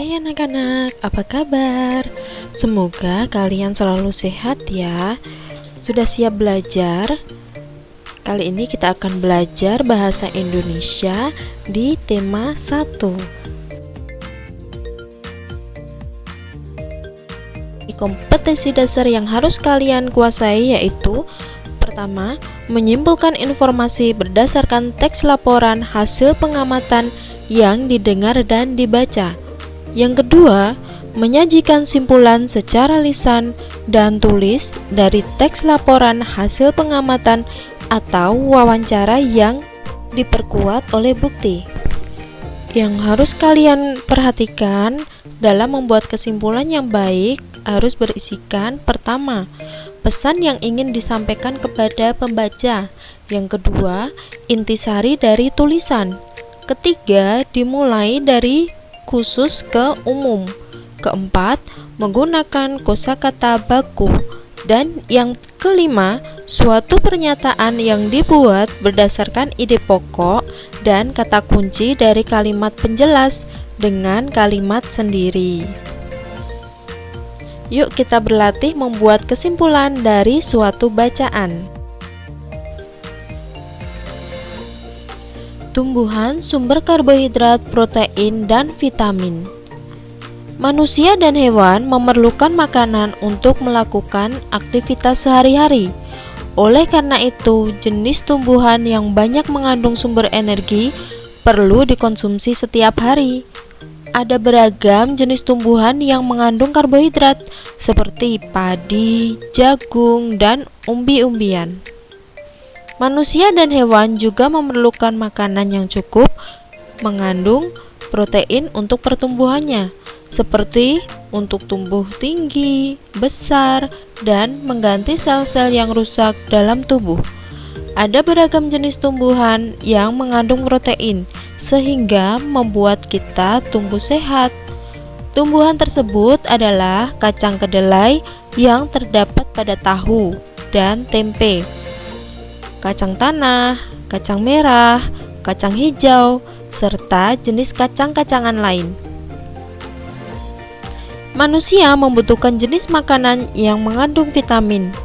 Hai anak-anak, apa kabar? Semoga kalian selalu sehat ya. Sudah siap belajar? Kali ini kita akan belajar bahasa Indonesia di tema 1. Kompetensi dasar yang harus kalian kuasai yaitu: pertama, menyimpulkan informasi berdasarkan teks laporan hasil pengamatan yang didengar dan dibaca. Yang kedua, menyajikan simpulan secara lisan dan tulis dari teks laporan hasil pengamatan atau wawancara yang diperkuat oleh bukti. Yang harus kalian perhatikan dalam membuat kesimpulan yang baik harus berisikan: pertama, pesan yang ingin disampaikan kepada pembaca. Yang kedua, intisari dari tulisan. Ketiga, dimulai dari khusus ke umum. Keempat, menggunakan kosakata baku. Dan yang kelima, suatu pernyataan yang dibuat berdasarkan ide pokok dan kata kunci dari kalimat penjelas dengan kalimat sendiri. Yuk kita berlatih membuat kesimpulan dari suatu bacaan. Tumbuhan sumber karbohidrat, protein, dan vitamin. Manusia dan hewan memerlukan makanan untuk melakukan aktivitas sehari-hari. Oleh karena itu, jenis tumbuhan yang banyak mengandung sumber energi perlu dikonsumsi setiap hari. Ada beragam jenis tumbuhan yang mengandung karbohidrat seperti padi, jagung, dan umbi-umbian. Manusia dan hewan juga memerlukan makanan yang cukup mengandung protein untuk pertumbuhannya, seperti untuk tumbuh tinggi, besar, dan mengganti sel-sel yang rusak dalam tubuh. Ada beragam jenis tumbuhan yang mengandung protein, sehingga membuat kita tumbuh sehat. Tumbuhan tersebut adalah kacang kedelai yang terdapat pada tahu dan tempe, kacang tanah, kacang merah, kacang hijau, serta jenis kacang-kacangan lain. Manusia membutuhkan jenis makanan yang mengandung vitamin.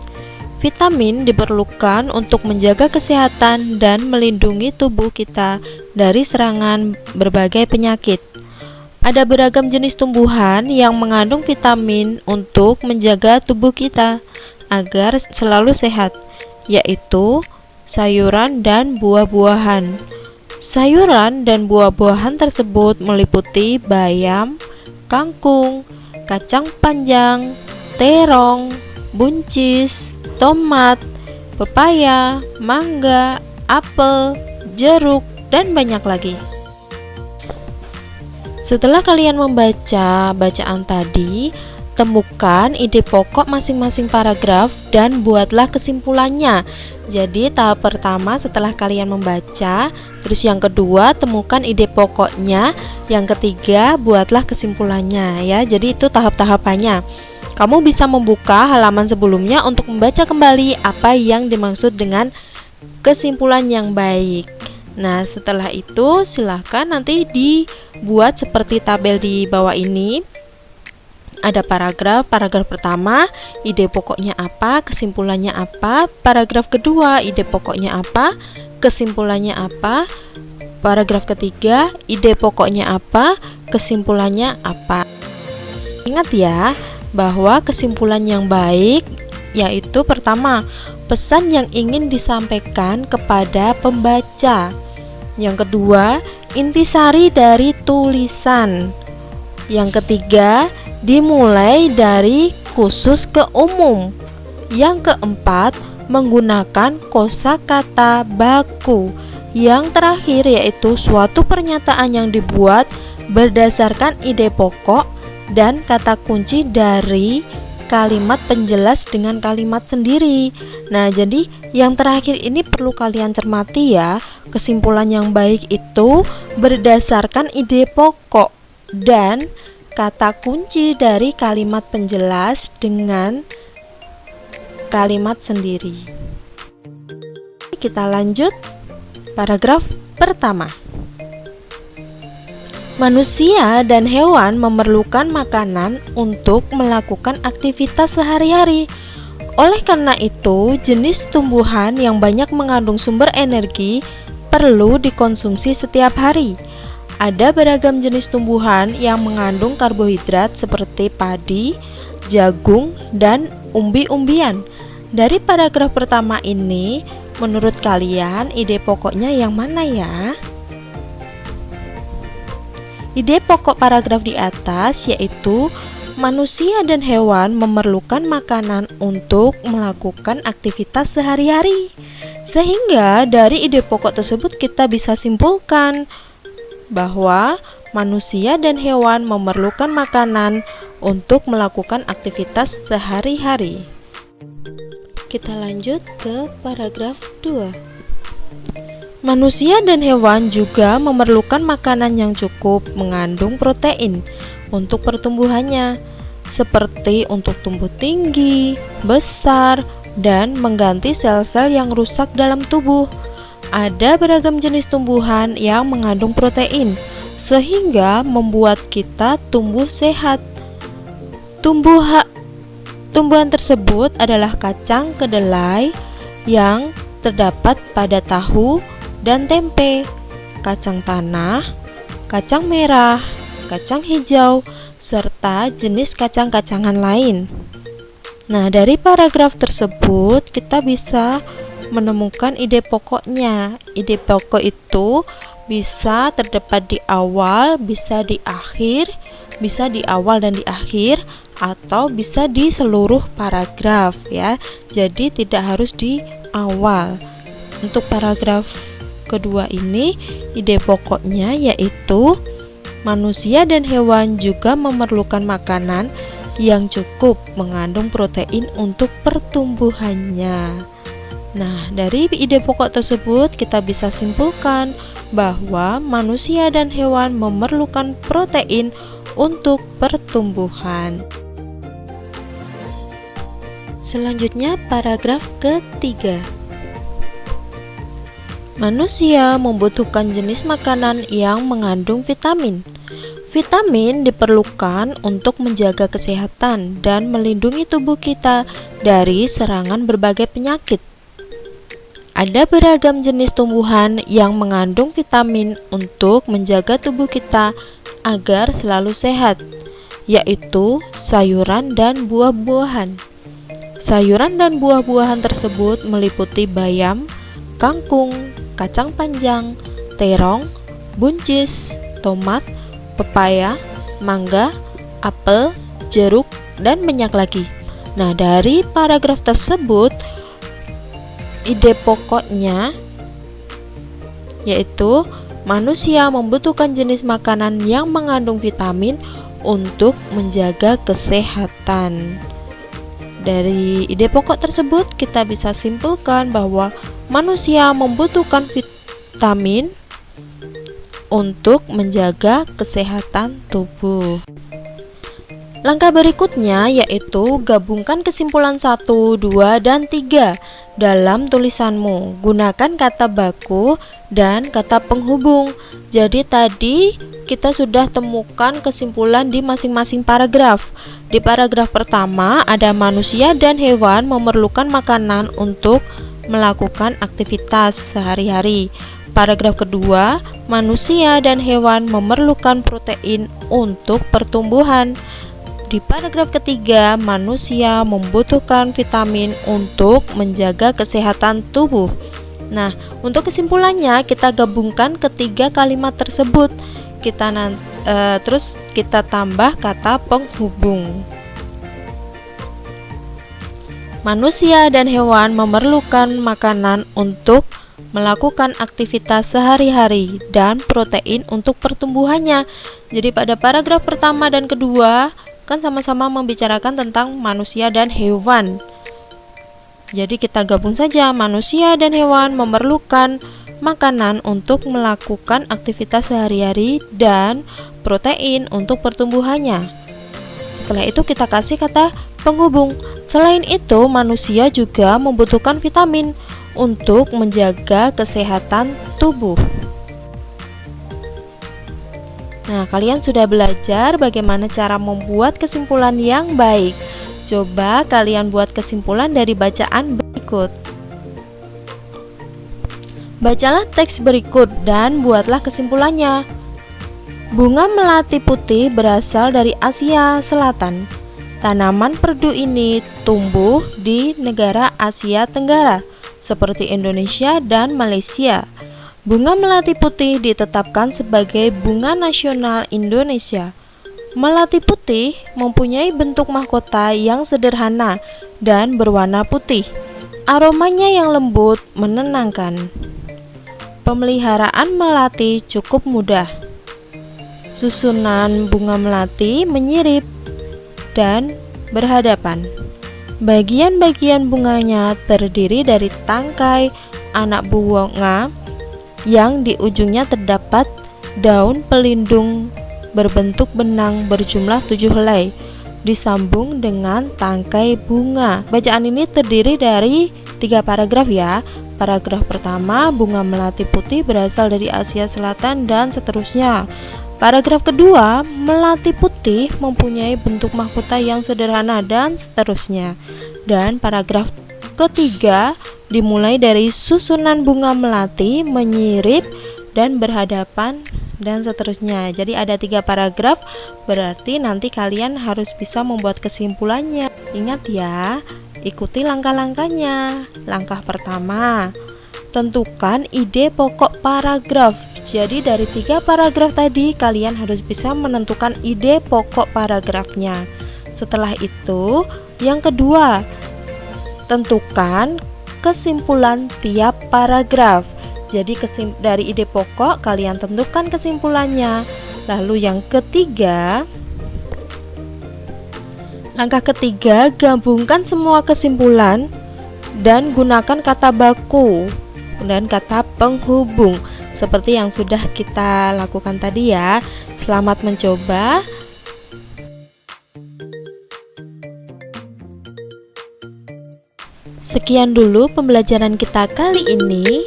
Vitamin diperlukan untuk menjaga kesehatan dan melindungi tubuh kita dari serangan berbagai penyakit. Ada beragam jenis tumbuhan yang mengandung vitamin untuk menjaga tubuh kita agar selalu sehat, yaitu sayuran dan buah-buahan. Sayuran dan buah-buahan tersebut meliputi bayam, kangkung, kacang panjang, terong, buncis, tomat, pepaya, mangga, apel, jeruk, dan banyak lagi. Setelah kalian membaca bacaan tadi, temukan ide pokok masing-masing paragraf dan buatlah kesimpulannya. Jadi tahap pertama setelah kalian membaca, terus yang kedua temukan ide pokoknya, yang ketiga buatlah kesimpulannya ya. Jadi itu tahap-tahapannya. Kamu bisa membuka halaman sebelumnya untuk membaca kembali apa yang dimaksud dengan kesimpulan yang baik. Nah, setelah itu silahkan nanti dibuat seperti tabel di bawah ini. Ada paragraf pertama, ide pokoknya apa, kesimpulannya apa. Paragraf kedua, ide pokoknya apa, kesimpulannya apa. Paragraf ketiga, ide pokoknya apa, kesimpulannya apa. Ingat ya, bahwa kesimpulan yang baik yaitu pertama, pesan yang ingin disampaikan kepada pembaca. Yang kedua, intisari dari tulisan. Yang ketiga, dimulai dari khusus ke umum. Yang keempat, menggunakan kosakata baku. Yang terakhir yaitu suatu pernyataan yang dibuat berdasarkan ide pokok dan kata kunci dari kalimat penjelas dengan kalimat sendiri. Nah, jadi yang terakhir ini perlu kalian cermati ya. Kesimpulan yang baik itu berdasarkan ide pokok dan kata kunci dari kalimat penjelas dengan kalimat sendiri. Kita lanjut paragraf pertama. Manusia dan hewan memerlukan makanan untuk melakukan aktivitas sehari-hari. Oleh karena itu, jenis tumbuhan yang banyak mengandung sumber energi perlu dikonsumsi setiap hari. Ada beragam jenis tumbuhan yang mengandung karbohidrat seperti padi, jagung, dan umbi-umbian. Dari paragraf pertama ini, menurut kalian ide pokoknya yang mana ya? Ide pokok paragraf di atas yaitu manusia dan hewan memerlukan makanan untuk melakukan aktivitas sehari-hari. Sehingga dari ide pokok tersebut kita bisa simpulkan bahwa manusia dan hewan memerlukan makanan untuk melakukan aktivitas sehari-hari. Kita lanjut ke paragraf 2. Manusia dan hewan juga memerlukan makanan yang cukup mengandung protein untuk pertumbuhannya, seperti untuk tumbuh tinggi, besar, dan mengganti sel-sel yang rusak dalam tubuh. Ada beragam jenis tumbuhan yang mengandung protein, sehingga membuat kita tumbuh sehat. Tumbuhan tersebut adalah kacang kedelai yang terdapat pada tahu dan tempe, kacang tanah, kacang merah, kacang hijau, serta jenis kacang-kacangan lain. Nah, dari paragraf tersebut kita bisa menemukan ide pokoknya. Ide pokok itu bisa terdapat di awal, bisa di akhir, bisa di awal dan di akhir, atau bisa di seluruh paragraf ya. Jadi tidak harus di awal. Untuk paragraf kedua ini, ide pokoknya yaitu manusia dan hewan juga memerlukan makanan yang cukup mengandung protein untuk pertumbuhannya. Nah, dari ide pokok tersebut kita bisa simpulkan bahwa manusia dan hewan memerlukan protein untuk pertumbuhan. Selanjutnya paragraf ketiga. Manusia membutuhkan jenis makanan yang mengandung vitamin. Vitamin diperlukan untuk menjaga kesehatan dan melindungi tubuh kita dari serangan berbagai penyakit. Ada beragam jenis tumbuhan yang mengandung vitamin untuk menjaga tubuh kita agar selalu sehat, yaitu sayuran dan buah-buahan. Sayuran dan buah-buahan tersebut meliputi bayam, kangkung, kacang panjang, terong, buncis, tomat, pepaya, mangga, apel, jeruk, dan banyak lagi. Nah, dari paragraf tersebut, ide pokoknya yaitu manusia membutuhkan jenis makanan yang mengandung vitamin untuk menjaga kesehatan. Dari ide pokok tersebut, kita bisa simpulkan bahwa manusia membutuhkan vitamin untuk menjaga kesehatan tubuh. Langkah berikutnya yaitu gabungkan kesimpulan 1, 2, dan 3 dalam tulisanmu. Gunakan kata baku dan kata penghubung. Jadi tadi kita sudah temukan kesimpulan di masing-masing paragraf. Di paragraf pertama ada manusia dan hewan memerlukan makanan untuk melakukan aktivitas sehari-hari. Paragraf kedua, manusia dan hewan memerlukan protein untuk pertumbuhan. Di paragraf ketiga, manusia membutuhkan vitamin untuk menjaga kesehatan tubuh. Nah, untuk kesimpulannya kita gabungkan ketiga kalimat tersebut. Terus kita tambah kata penghubung. Manusia dan hewan memerlukan makanan untuk melakukan aktivitas sehari-hari dan protein untuk pertumbuhannya. Jadi pada paragraf pertama dan kedua kan sama-sama membicarakan tentang manusia dan hewan. Jadi kita gabung saja, manusia dan hewan memerlukan makanan untuk melakukan aktivitas sehari-hari dan protein untuk pertumbuhannya. Setelah itu kita kasih kata penghubung. Selain itu, manusia juga membutuhkan vitamin untuk menjaga kesehatan tubuh. Nah, kalian sudah belajar bagaimana cara membuat kesimpulan yang baik. Coba kalian buat kesimpulan dari bacaan berikut. Bacalah teks berikut dan buatlah kesimpulannya. Bunga melati putih berasal dari Asia Selatan. Tanaman perdu ini tumbuh di negara Asia Tenggara, seperti Indonesia dan Malaysia. Bunga melati putih ditetapkan sebagai bunga nasional Indonesia. Melati putih mempunyai bentuk mahkota yang sederhana dan berwarna putih. Aromanya yang lembut menenangkan. Pemeliharaan melati cukup mudah. Susunan bunga melati menyirip dan berhadapan. Bagian-bagian bunganya terdiri dari tangkai anak bunga yang di ujungnya terdapat daun pelindung berbentuk benang berjumlah 7 helai, disambung dengan tangkai bunga. Bacaan ini terdiri dari 3 paragraf ya. Paragraf pertama, bunga melati putih berasal dari Asia Selatan dan seterusnya. Paragraf kedua, melati putih mempunyai bentuk mahkota yang sederhana dan seterusnya. Dan paragraf ketiga dimulai dari susunan bunga melati menyirip dan berhadapan dan seterusnya. Jadi ada 3 paragraf, berarti nanti kalian harus bisa membuat kesimpulannya. Ingat ya, ikuti langkah-langkahnya. Langkah pertama, tentukan ide pokok paragraf. Jadi dari 3 paragraf tadi kalian harus bisa menentukan ide pokok paragrafnya. Setelah itu, yang kedua, tentukan kesimpulan tiap paragraf. Jadi dari ide pokok kalian tentukan kesimpulannya. Lalu yang ketiga, langkah ketiga, gabungkan semua kesimpulan dan gunakan kata baku dan kata penghubung seperti yang sudah kita lakukan tadi ya. Selamat mencoba. Sekian dulu pembelajaran kita kali ini.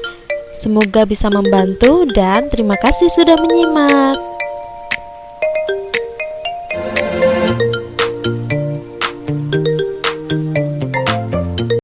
Semoga bisa membantu dan terima kasih sudah menyimak.